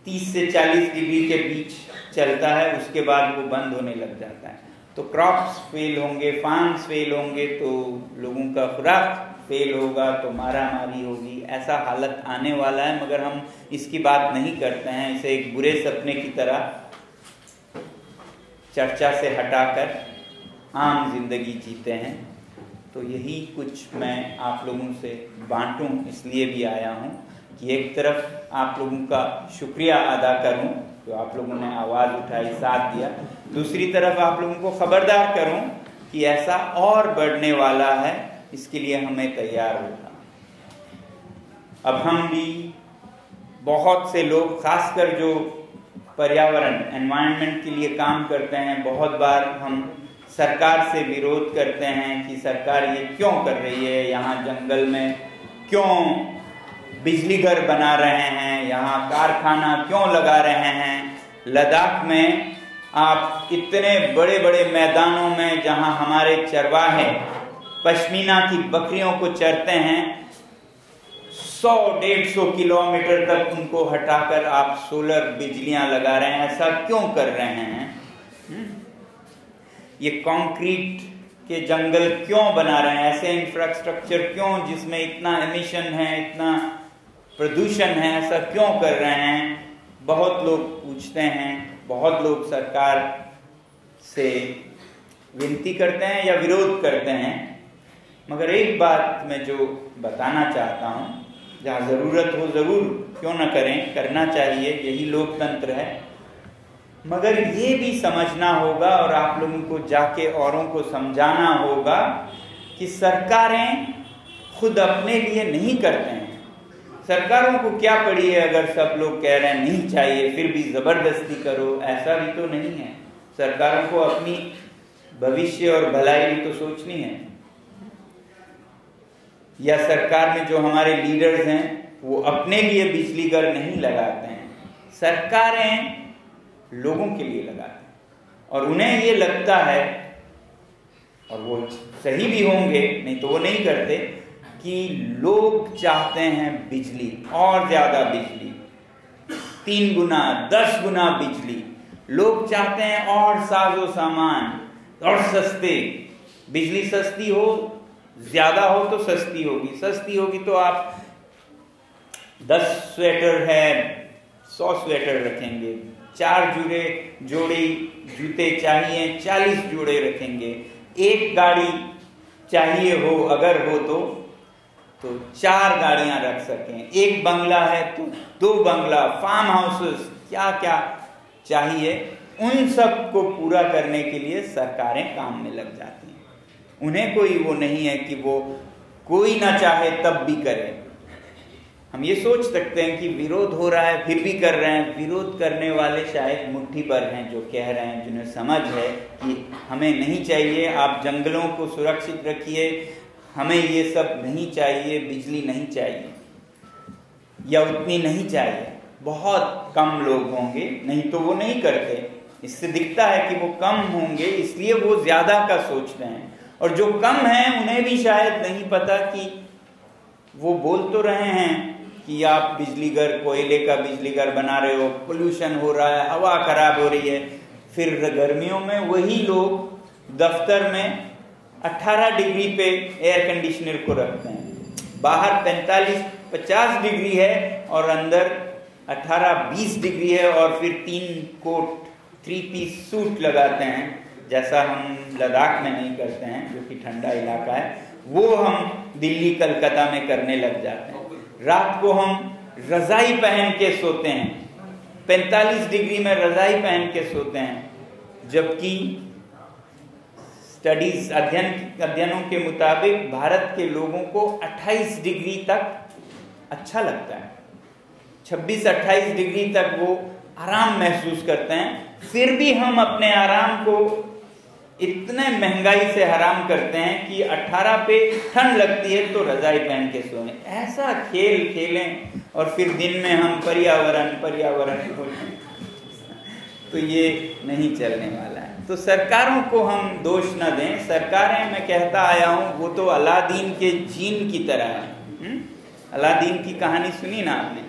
30 से 40 डिग्री के बीच चलता है, उसके बाद वो बंद होने लग जाता है। तो क्रॉप्स फेल होंगे, फार्म्स फेल होंगे, तो लोगों का खुराक फेल होगा, तो मारा मारी होगी। ऐसा हालत आने वाला है, मगर हम इसकी बात नहीं करते हैं। इसे एक बुरे सपने की तरह चर्चा से हटाकर आम जिंदगी जीते हैं। तो यही कुछ मैं आप लोगों से बांटूं इसलिए भी आया हूं कि एक तरफ आप लोगों का शुक्रिया अदा करूं, जो आप लोगों ने आवाज़ उठाई, साथ दिया। दूसरी तरफ आप लोगों को खबरदार करूं कि ऐसा और बढ़ने वाला है, इसके लिए हमें तैयार होना। अब हम भी बहुत से लोग, खासकर जो पर्यावरण एनवायरनमेंट के लिए काम करते हैं, बहुत बार हम सरकार से विरोध करते हैं कि सरकार ये क्यों कर रही है, यहाँ जंगल में क्यों बिजली घर बना रहे हैं, यहाँ कारखाना क्यों लगा रहे हैं। लद्दाख में आप इतने बड़े बड़े मैदानों में जहाँ हमारे चरवाहे पश्मीना की बकरियों को चरते हैं, 100-150 किलोमीटर तक उनको हटाकर आप सोलर बिजलियां लगा रहे हैं। ऐसा क्यों कर रहे हैं? ये कंक्रीट के जंगल क्यों बना रहे हैं? ऐसे इंफ्रास्ट्रक्चर क्यों, जिसमें इतना एमिशन है, इतना प्रदूषण है, ऐसा क्यों कर रहे हैं? बहुत लोग पूछते हैं, बहुत लोग सरकार से विनती करते हैं या विरोध करते हैं। मगर एक बात मैं जो बताना चाहता हूँ, जहाँ ज़रूरत हो ज़रूर क्यों न करें, करना चाहिए, यही लोकतंत्र है। मगर ये भी समझना होगा और आप लोगों को जाके औरों को समझाना होगा कि सरकारें खुद अपने लिए नहीं करते हैं। सरकारों को क्या पड़ी है अगर सब लोग कह रहे हैं नहीं चाहिए फिर भी जबरदस्ती करो, ऐसा भी तो नहीं है। सरकारों को अपनी भविष्य और भलाई भी तो सोचनी है। या सरकार में जो हमारे लीडर्स हैं वो अपने लिए बिजली घर नहीं लगाते हैं, सरकारें लोगों के लिए लगाते हैं। और उन्हें ये लगता है, और वो सही भी होंगे, नहीं तो वो नहीं करते, कि लोग चाहते हैं बिजली और ज्यादा बिजली, 3 गुना 10 गुना बिजली। लोग चाहते हैं और साजो सामान और सस्ते। बिजली सस्ती हो, ज्यादा हो तो सस्ती होगी। सस्ती होगी तो आप 10 स्वेटर है 100 स्वेटर रखेंगे, 4 जोड़े जूते चाहिए 40 जोड़े रखेंगे, एक गाड़ी चाहिए हो अगर हो तो तो 4 गाड़ियां रख सकें, एक बंगला है तो 2 बंगला, फार्म हाउसेस, क्या क्या चाहिए, उन सब को पूरा करने के लिए सरकारें काम में लग जाती हैं। उन्हें कोई वो नहीं है कि वो कोई ना चाहे तब भी करे। हम ये सोच सकते हैं कि विरोध हो रहा है फिर भी कर रहे हैं। विरोध करने वाले शायद मुट्ठी भर हैं जो कह रहे हैं, जिन्हें समझ है कि हमें नहीं चाहिए, आप जंगलों को सुरक्षित रखिए, हमें ये सब नहीं चाहिए, बिजली नहीं चाहिए या उतनी नहीं चाहिए। बहुत कम लोग होंगे, नहीं तो वो नहीं करते। इससे दिखता है कि वो कम होंगे, इसलिए वो ज्यादा का सोच रहे हैं। और जो कम हैं उन्हें भी शायद नहीं पता कि वो बोल तो रहे हैं कि आप बिजली घर, कोयले का बिजली घर बना रहे हो, पोल्यूशन हो रहा है, हवा खराब हो रही है। फिर गर्मियों में वही लोग दफ्तर में 18 डिग्री पे एयर कंडीशनर को रखते हैं, बाहर 45-50 डिग्री है और अंदर 18-20 डिग्री है, और फिर 3 कोट 3 पीस सूट लगाते हैं, जैसा हम लद्दाख में नहीं करते हैं जो कि ठंडा इलाका है, वो हम दिल्ली कलकत्ता में करने लग जाते हैं। रात को हम रजाई पहन के सोते हैं, 45 डिग्री में रजाई पहन के सोते हैं, जबकि स्टडीज अध्ययनों के मुताबिक भारत के लोगों को 28 डिग्री तक अच्छा लगता है। 26-28 डिग्री तक वो आराम महसूस करते हैं। फिर भी हम अपने आराम को इतने महंगाई से हराम करते हैं कि 18 पे ठंड लगती है तो रजाई पहन के सोएं। ऐसा खेल खेलें और फिर दिन में हम पर्यावरण बोलें, तो ये नहीं चलने वाला है। तो सरकारों को हम दोष न दें। सरकारें, मैं कहता आया हूं, वो तो अलादीन के जीन की तरह है। अलादीन की कहानी सुनी ना आपने?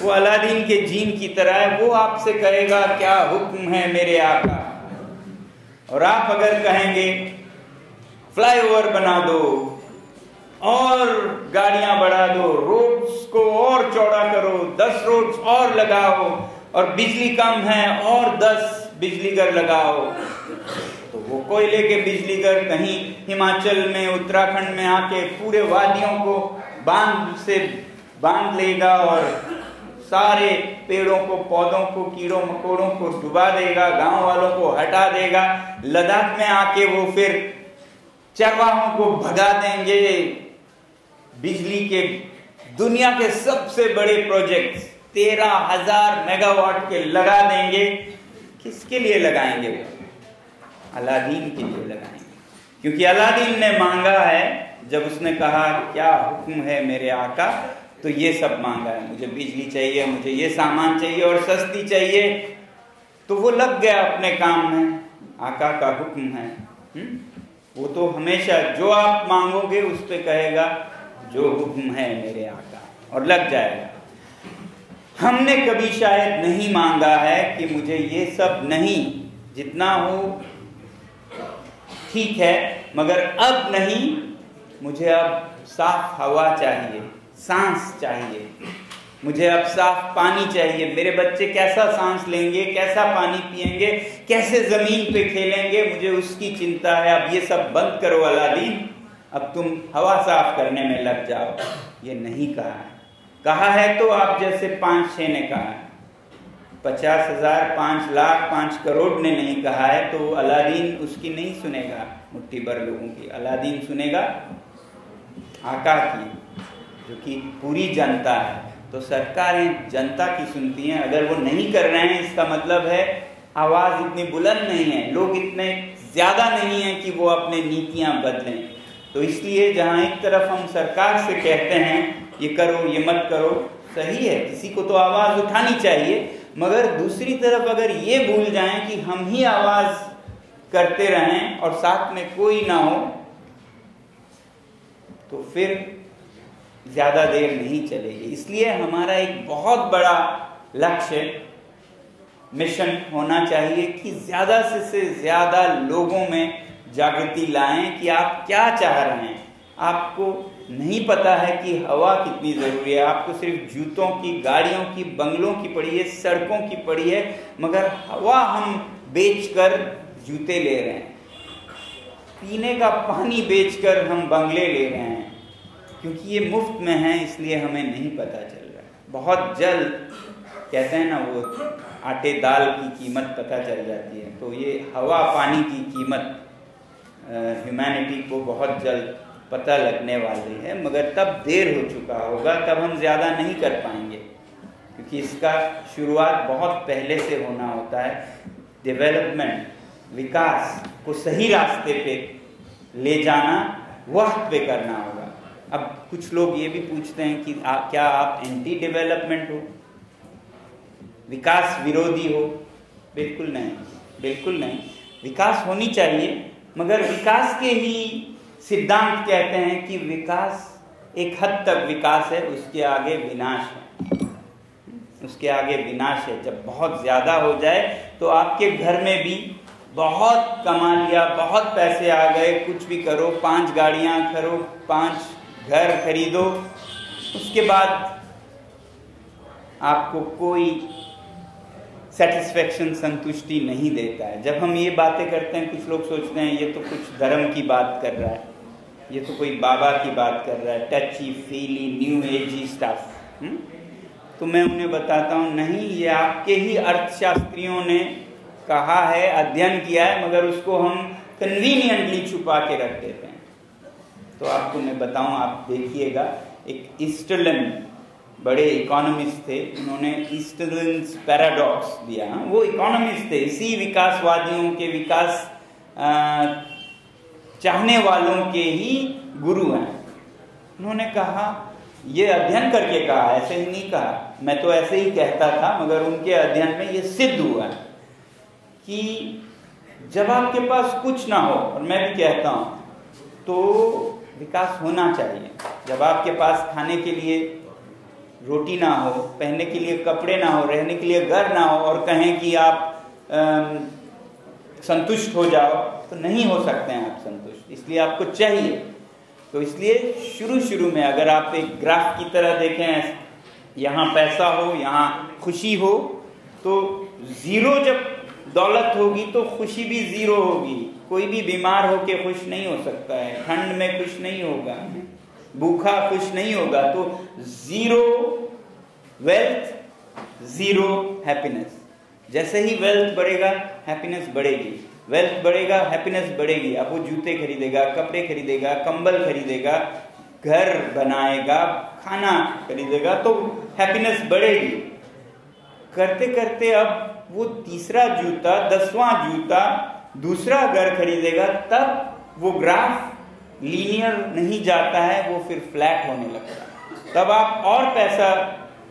वो अलादीन के जीन की तरह है। वो आपसे कहेगा क्या हुक्म है मेरे आका, और आप अगर कहेंगे फ्लाईओवर बना दो और गाड़ियां बढ़ा दो, रोड्स को और चौड़ा करो, 10 रोड्स और लगाओ, और बिजली कम है और 10 बिजली घर लगाओ, तो वो कोयले के बिजली घर कहीं हिमाचल में, उत्तराखंड में आके पूरे वादियों को बांध लेगा और सारे पेड़ों को, पौधों को, कीड़ों मकोड़ों को डुबा देगा, गांव वालों को हटा देगा। लद्दाख में आके वो फिर चरवाहों को भगा देंगे। बिजली के दुनिया के सबसे बड़े प्रोजेक्ट 13,000 मेगावाट के लगा देंगे। किसके लिए लगाएंगे? वो अलादीन के लिए लगाएंगे, क्योंकि अलादीन ने मांगा है। जब उसने कहा क्या हुक्म है मेरे आका, तो ये सब मांगा है, मुझे बिजली चाहिए, मुझे ये सामान चाहिए और सस्ती चाहिए, तो वो लग गया अपने काम में। आका का हुक्म है। वो तो हमेशा जो आप मांगोगे उस पे कहेगा जो हुक्म है मेरे आका, और लग जाएगा। हमने कभी शायद नहीं मांगा है कि मुझे ये सब नहीं, जितना हो ठीक है, मगर अब नहीं, मुझे अब साफ हवा चाहिए, सांस चाहिए, मुझे अब साफ पानी चाहिए। मेरे बच्चे कैसा सांस लेंगे, कैसा पानी पिएंगे, कैसे जमीन पे खेलेंगे, मुझे उसकी चिंता है। अब ये सब बंद करो अलादीन, अब तुम हवा साफ करने में लग जाओ। ये नहीं कहा है। कहा है तो आप जैसे 5-6 ने कहा है, 50,000, 5 लाख, 5 करोड़ ने नहीं कहा है, तो अलादीन उसकी नहीं सुनेगा, मुट्ठी भर लोगों की। अलादीन सुनेगा आका की, जो कि पूरी जनता है। तो सरकारें जनता की सुनती हैं। अगर वो नहीं कर रहे हैं, इसका मतलब है आवाज इतनी बुलंद नहीं है, लोग इतने ज्यादा नहीं है कि वो अपने नीतियां बदलें। तो इसलिए जहां एक तरफ हम सरकार से कहते हैं ये करो, ये मत करो, सही है, किसी को तो आवाज उठानी चाहिए, मगर दूसरी तरफ अगर ये भूल जाएं कि हम ही आवाज करते रहें और साथ में कोई ना हो, तो फिर ज्यादा देर नहीं चलेगी। इसलिए हमारा एक बहुत बड़ा लक्ष्य, मिशन होना चाहिए कि ज्यादा से ज्यादा लोगों में जागृति लाएं कि आप क्या चाह रहे हैं। आपको नहीं पता है कि हवा कितनी जरूरी है, आपको सिर्फ जूतों की, गाड़ियों की, बंगलों की पड़ी है, सड़कों की पड़ी है, मगर हवा हम बेचकर जूते ले रहे हैं, पीने का पानी बेचकर हम बंगले ले रहे हैं, क्योंकि ये मुफ्त में है इसलिए हमें नहीं पता चल रहा है। बहुत जल्द कहते हैं ना वो आटे दाल की कीमत पता चल जाती है, तो ये हवा पानी की कीमत ह्यूमैनिटी को बहुत जल्द पता लगने वाली है, मगर तब देर हो चुका होगा, तब हम ज़्यादा नहीं कर पाएंगे, क्योंकि इसका शुरुआत बहुत पहले से होना होता है। डेवलपमेंट, विकास को सही रास्ते पे ले जाना वक्त पे करना होगा। अब कुछ लोग ये भी पूछते हैं कि क्या आप एंटी डेवलपमेंट हो, विकास विरोधी हो? बिल्कुल नहीं, बिल्कुल नहीं। विकास होनी चाहिए, मगर विकास के ही सिद्धांत कहते हैं कि विकास एक हद तक विकास है, उसके आगे विनाश है, उसके आगे विनाश है। जब बहुत ज़्यादा हो जाए तो आपके घर में भी बहुत कमा लिया, बहुत पैसे आ गए, कुछ भी करो, 5 गाड़ियाँ करो, 5 घर खरीदो, उसके बाद आपको कोई सेटिस्फेक्शन, संतुष्टि नहीं देता है। जब हम ये बातें करते हैं, कुछ लोग सोचते हैं ये तो कुछ धर्म की बात कर रहा है, ये तो कोई बाबा की बात कर रहा है, टची फीली न्यू एजी स्टफ। तो मैं उन्हें बताता हूँ, नहीं, ये आपके ही अर्थशास्त्रियों ने कहा है, अध्ययन किया है, मगर उसको हम कन्वीनियंटली छुपा के रख देते हैं। तो आपको मैं बताऊं, आप देखिएगा, एक ईस्टरलिन बड़े इकोनॉमिस्ट थे, उन्होंने ईस्टरलिन्स पैराडॉक्स दिया। वो इकोनॉमिस्ट थे, इसी विकासवादियों के, विकास चाहने वालों के ही गुरु हैं। उन्होंने कहा, ये अध्ययन करके कहा, ऐसे ही नहीं कहा, मैं तो ऐसे ही कहता था, मगर उनके अध्ययन में ये सिद्ध हुआ कि जब आपके पास कुछ ना हो, और मैं भी कहता हूं, तो विकास होना चाहिए। जब आपके पास खाने के लिए रोटी ना हो, पहनने के लिए कपड़े ना हो, रहने के लिए घर ना हो, और कहें कि आप संतुष्ट हो जाओ, तो नहीं हो सकते हैं आप संतुष्ट, इसलिए आपको चाहिए। तो इसलिए शुरू में अगर आप एक ग्राफ की तरह देखें, यहाँ पैसा हो, यहाँ खुशी हो, तो जीरो जब दौलत होगी तो खुशी भी जीरो होगी। कोई भी बीमार होके खुश नहीं हो सकता है, ठंड में खुश नहीं होगा, भूखा खुश नहीं होगा। तो जीरो वेल्थ, जीरो हैप्पीनेस। जैसे ही वेल्थ बढ़ेगा, हैप्पीनेस बढ़ेगी, वेल्थ बढ़ेगा, हैप्पीनेस बढ़ेगी। अब वो जूते खरीदेगा, कपड़े खरीदेगा, कंबल खरीदेगा, घर बनाएगा, खाना खरीदेगा, तो हैप्पीनेस बढ़ेगी। करते करते अब वो तीसरा जूता, 10वां जूता, दूसरा घर खरीदेगा, तब वो ग्राफ लीनियर नहीं जाता है, वो फिर फ्लैट होने लगता है। तब आप और पैसा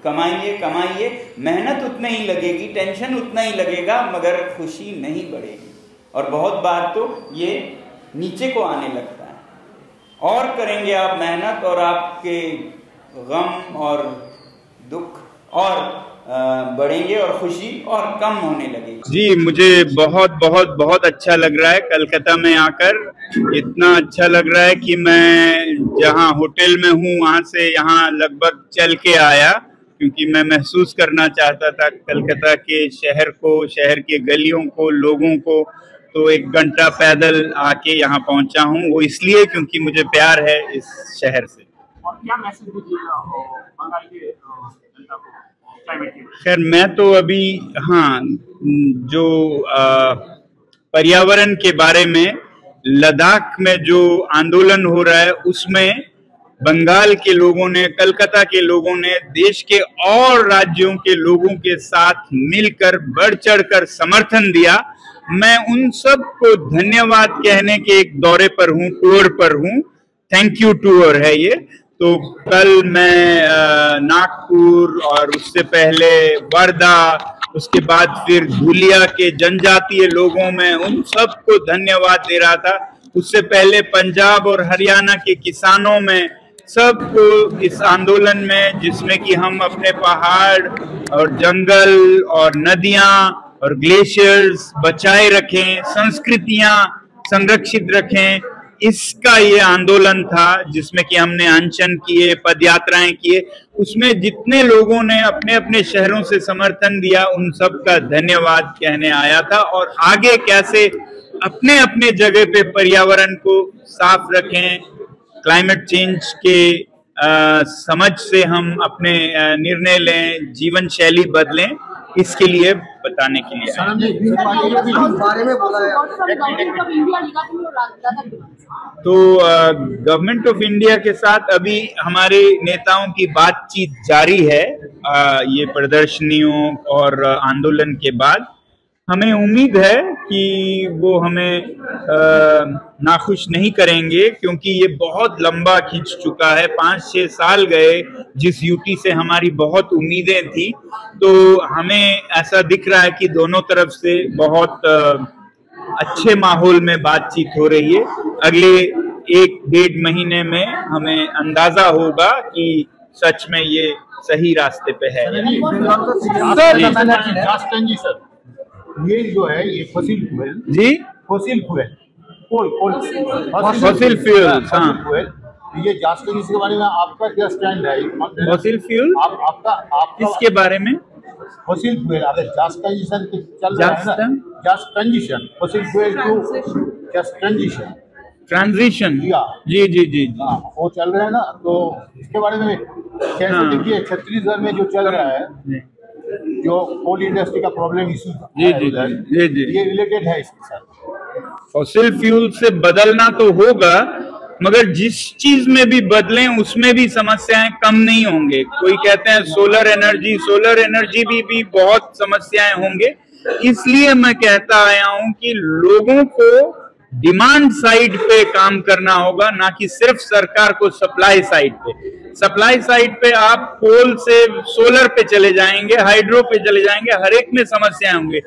कमाइए, मेहनत उतना ही लगेगी, टेंशन उतना ही लगेगा, मगर खुशी नहीं बढ़ेगी। और बहुत बार तो ये नीचे को आने लगता है। और करेंगे आप मेहनत, और आपके गम और दुख और बढ़ेंगे, और खुशी और कम होने लगेगी।
जी, मुझे बहुत बहुत बहुत अच्छा लग रहा है कलकत्ता में आकर। इतना अच्छा लग रहा है कि मैं जहाँ होटल में हूँ वहाँ से यहाँ लगभग चल के आया, क्योंकि मैं महसूस करना चाहता था कलकत्ता के शहर को, शहर के गलियों को, लोगों को। तो 1 घंटा पैदल आके यहाँ पहुँचा हूँ, वो इसलिए क्योंकि मुझे प्यार है इस शहर से।
और क्या मैसेज दीजिएगा बंगाल के जनता को क्लाइमेट के?
खैर, मैं तो अभी जो पर्यावरण के बारे में लद्दाख में जो आंदोलन हो रहा है, उसमें बंगाल के लोगों ने, कलकत्ता के लोगों ने देश के और राज्यों के लोगों के साथ मिलकर बढ़ चढ़कर समर्थन दिया। मैं उन सब को धन्यवाद कहने के एक दौरे पर हूँ, टूर पर हूँ। थैंक यू टूर है ये। तो कल मैं नागपुर, और उससे पहले वर्धा, उसके बाद फिर धुलिया के जनजातीय लोगों में, उन सबको धन्यवाद दे रहा था। उससे पहले पंजाब और हरियाणा के किसानों में, सबको इस आंदोलन में, जिसमें कि हम अपने पहाड़ और जंगल और नदियां और ग्लेशियर्स बचाए रखें, संस्कृतियां संरक्षित रखें, इसका ये आंदोलन था, जिसमें कि हमने अनशन किए, पदयात्राएं किए। उसमें जितने लोगों ने अपने अपने शहरों से समर्थन दिया, उन सब का धन्यवाद कहने आया था। और आगे कैसे अपने अपने जगह पे पर्यावरण को साफ रखें, क्लाइमेट चेंज के समझ से हम अपने निर्णय लें, जीवन शैली बदलें, इसके लिए बताने के लिए। तो गवर्नमेंट ऑफ इंडिया के साथ अभी हमारे नेताओं की बातचीत जारी है। ये प्रदर्शनियों और आंदोलन के बाद हमें उम्मीद है कि वो हमें नाखुश नहीं करेंगे, क्योंकि ये बहुत लंबा खिंच चुका है। 5-6 साल गए जिस यूटी से हमारी बहुत उम्मीदें थी, तो हमें ऐसा दिख रहा है कि दोनों तरफ से बहुत अच्छे माहौल में बातचीत हो रही है। अगले 1-1.5 महीने में हमें अंदाजा होगा कि सच में ये सही रास्ते पे है।
ये जो है ये फॉसिल फ्यूल
जी,
फॉसिल फ्यूल
फॉसिल फ्यूल, हाँ,
ये जास्टिस के बारे में आपका क्या स्टैंड है?
फॉसिल फ्यूल
आपका
किसके बारे में?
फॉसिल फ्यूल अगर जस्ट ट्रांजिशन चल रहा है ना, just transition, fossil fuel to just transition,
transition, जी जी जी,
वो चल रहा है ना, तो इसके बारे में कैसे? देखिए छत्तीसगढ़ में जो चल रहा है, जो कोल इंडस्ट्री का प्रॉब्लम इशू
जी जी जी जी,
ये रिलेटेड है इसके साथ।
फॉसिल फ्यूल से बदलना तो होगा, मगर जिस चीज में भी बदलें उसमें भी समस्याएं कम नहीं होंगे। कोई कहते हैं सोलर एनर्जी भी बहुत समस्याएं होंगे। इसलिए मैं कहता आया हूं कि लोगों को डिमांड साइड पे काम करना होगा, ना कि सिर्फ सरकार को सप्लाई साइड पे। सप्लाई साइड पे आप कोल से सोलर पे चले जाएंगे, हाइड्रो पे चले जाएंगे, हर एक में समस्याएं होंगे।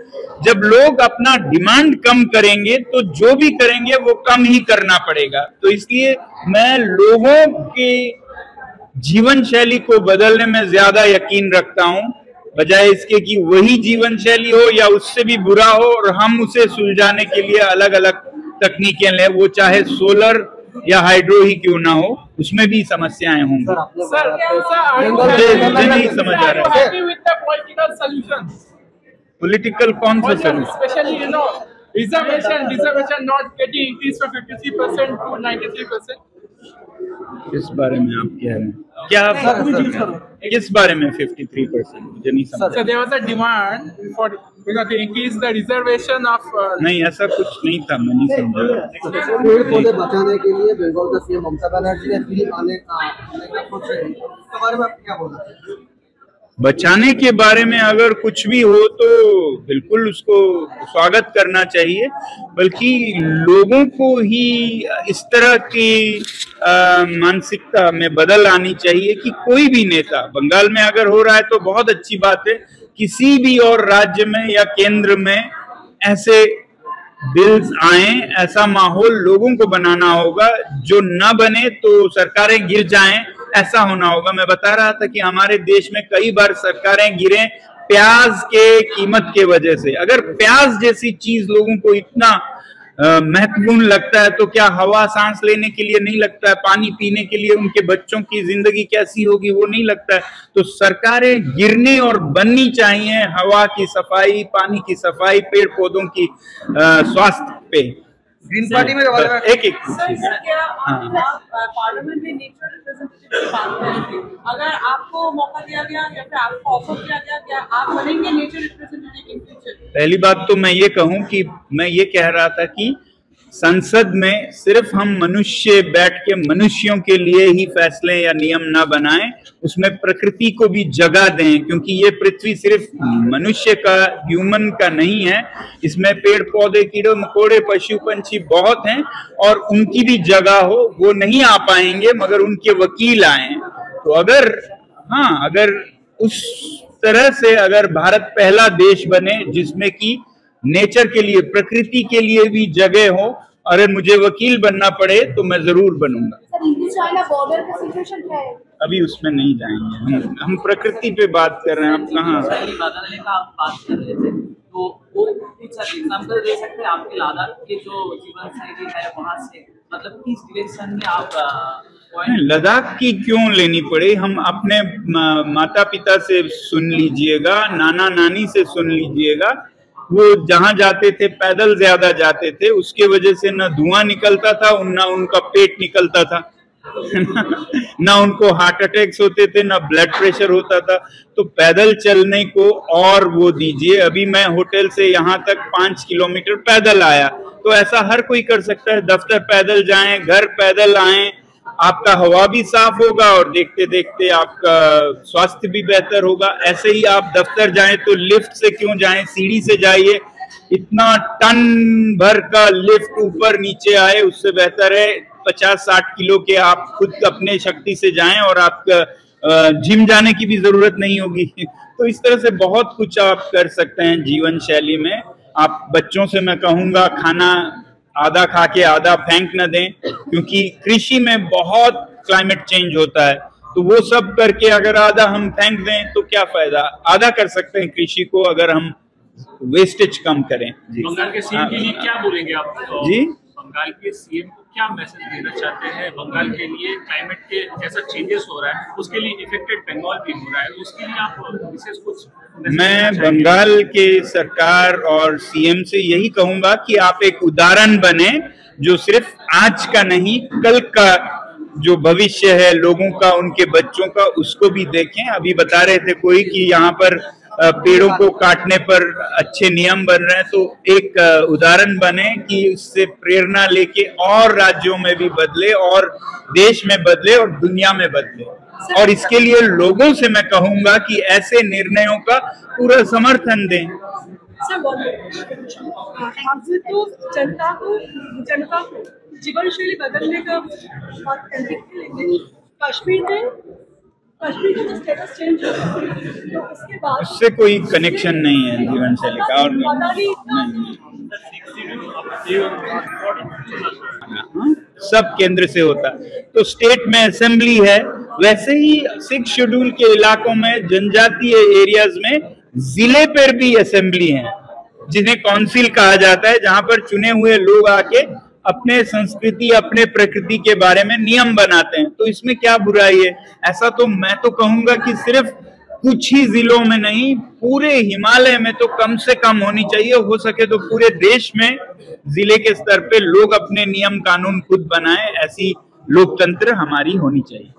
जब लोग अपना डिमांड कम करेंगे तो जो भी करेंगे वो कम ही करना पड़ेगा। तो इसलिए मैं लोगों के जीवन शैली को बदलने में ज्यादा यकीन रखता हूं, बजाय इसके कि वही जीवन शैली हो या उससे भी बुरा हो और हम उसे सुलझाने के लिए अलग अलग तकनीकें लें, वो चाहे सोलर या हाइड्रो ही क्यों ना हो, उसमें भी समस्याएं होंगी। मुझे नहीं समझ आ रहा है पॉलिटिकल कौन सा solution,
specially reservation not getting increase from 53% to 93%।
किस बारे में आप कह रहे हैं? क्या किस बारे में 53%? मुझे नहीं समझ।
So there was a demand for to increase the reservation of
नहीं, ऐसा कुछ नहीं था, मैं नहीं समझा।
पेड़ पौधे बचाने के लिए बंगाल का सीएम ममता बनर्जी ने फिल्म आने का सोच रहे हैं, इसके बारे में आप क्या बोलना चाहिए?
बचाने के बारे में अगर कुछ भी हो तो बिल्कुल उसको स्वागत करना चाहिए, बल्कि लोगों को ही इस तरह की मानसिकता में बदल आनी चाहिए कि कोई भी नेता, बंगाल में अगर हो रहा है तो बहुत अच्छी बात है, किसी भी और राज्य में या केंद्र में ऐसे बिल्स आए, ऐसा माहौल लोगों को बनाना होगा। जो न बने तो सरकारें गिर जाएं, ऐसा होना होगा। मैं बता रहा था कि हमारे देश में कई बार सरकारें गिरे प्याज के कीमत के वजह से। अगर प्याज जैसी चीज लोगों को इतना महत्वपूर्ण लगता है तो क्या हवा सांस लेने के लिए नहीं लगता है? पानी पीने के लिए उनके बच्चों की जिंदगी कैसी होगी वो नहीं लगता है? तो सरकारें गिरने और बननी चाहिए, हवा की सफाई, पानी की सफाई, पेड़ पौधों की स्वास्थ्य पे।
ग्रीन पार्टी में
एक
पार्लियामेंट में नेचर रिप्रेजेंटेटिव की बात कर रही थी, अगर आपको मौका दिया गया या फिर आपको ऑफर किया गया, क्या आप बनेंगे नेचर रिप्रेजेंटेटिव इन फ्यूचर?
पहली बात तो मैं ये कहूं कि मैं ये कह रहा था कि संसद में सिर्फ हम मनुष्य बैठ के मनुष्यों के लिए ही फैसले या नियम ना बनाएं, उसमें प्रकृति को भी जगह दें, क्योंकि ये पृथ्वी सिर्फ मनुष्य का, ह्यूमन का नहीं है। इसमें पेड़ पौधे, कीड़े मकोड़े, पशु पंछी बहुत हैं और उनकी भी जगह हो। वो नहीं आ पाएंगे मगर उनके वकील आए। तो अगर उस तरह से अगर भारत पहला देश बने जिसमें कि नेचर के लिए, प्रकृति के लिए भी जगह हो, अरे मुझे वकील बनना पड़े तो मैं जरूर बनूंगा।
सर, इंडिया चाइना बॉर्डर का सिचुएशन क्या है?
अभी उसमें नहीं जाएंगे, हम प्रकृति पे बात कर रहे हैं। आप कहाँ
बदलने का आप बात कर रहे थे, तो वो कुछ एग्जाम्पल दे सकते हैं आपके लद्दाख के जो जीवन शैली है वहाँ से, मतलब किस डायरेक्शन में आप
लद्दाख की क्यों लेनी पड़े? हम अपने माता पिता से सुन लीजिएगा, नाना नानी से सुन लीजिएगा। वो जहां जाते थे पैदल ज्यादा जाते थे, उसके वजह से न धुआं निकलता था न उनका पेट निकलता था। ना उनको हार्ट अटैक्स होते थे, ना ब्लड प्रेशर होता था। तो पैदल चलने को और वो दीजिए। अभी मैं होटल से यहाँ तक 5 किलोमीटर पैदल आया, तो ऐसा हर कोई कर सकता है। दफ्तर पैदल जाएं, घर पैदल आएं, आपका हवा भी साफ होगा और देखते देखते आपका स्वास्थ्य भी बेहतर होगा। ऐसे ही आप दफ्तर जाएं तो लिफ्ट से क्यों जाएं, सीढ़ी से जाइए। इतना टन भर का लिफ्ट ऊपर नीचे आए, उससे बेहतर है 50-60 किलो के आप खुद अपने शक्ति से जाएं और आपका जिम जाने की भी जरूरत नहीं होगी। तो इस तरह से बहुत कुछ आप कर सकते हैं जीवन शैली में। आप बच्चों से मैं कहूँगा खाना आधा खा के आधा फेंक न दें, क्योंकि कृषि में बहुत क्लाइमेट चेंज होता है। तो वो सब करके अगर आधा हम फेंक दें तो क्या फायदा। आधा कर सकते हैं कृषि को अगर हम वेस्टेज कम करें। जी।
बंगाल के सीएम के लिए क्या बोलेंगे आप?
जी,
बंगाल के सीएम को क्या मैसेज देना चाहते हैं बंगाल के लिए? क्लाइमेट के जैसा चेंजेस हो रहा है उसके लिए इफेक्टेड बंगाल भी हो रहा है, उसके लिए आप विशेष कुछ? मैं
बंगाल के सरकार और सीएम से यही कहूंगा कि आप एक उदाहरण बने, जो सिर्फ आज का नहीं कल का जो भविष्य है लोगों का, उनके बच्चों का, उसको भी देखें। अभी बता रहे थे कोई कि यहाँ पर पेड़ों को काटने पर अच्छे नियम बन रहे हैं, तो एक उदाहरण बने कि उससे प्रेरणा लेके और राज्यों में भी बदले और देश में बदले और दुनिया में बदले। और इसके लिए लोगों से मैं कहूंगा कि ऐसे निर्णयों का पूरा समर्थन दें।
आपसे तो जनता को जीवन शैली बदलने का बात करने के लिए कश्मीर का जो स्टेटस चेंज हुआ तो उसके बाद
उससे कोई कनेक्शन नहीं है जीवन शैली का। और सब केंद्र से होता है। तो स्टेट में असेंबली है, वैसे ही 6 शेड्यूल के इलाकों में जनजातीय एरियाज में जिले पर भी असेंबली है, जिन्हें काउंसिल कहा जाता है, जहां पर चुने हुए लोग आके अपने संस्कृति अपने प्रकृति के बारे में नियम बनाते हैं। तो इसमें क्या बुराई है? ऐसा तो मैं तो कहूंगा कि सिर्फ कुछ ही जिलों में नहीं, पूरे हिमालय में तो कम से कम होनी चाहिए। हो सके तो पूरे देश में जिले के स्तर पे लोग अपने नियम कानून खुद बनाएं। ऐसी लोकतंत्र हमारी होनी चाहिए।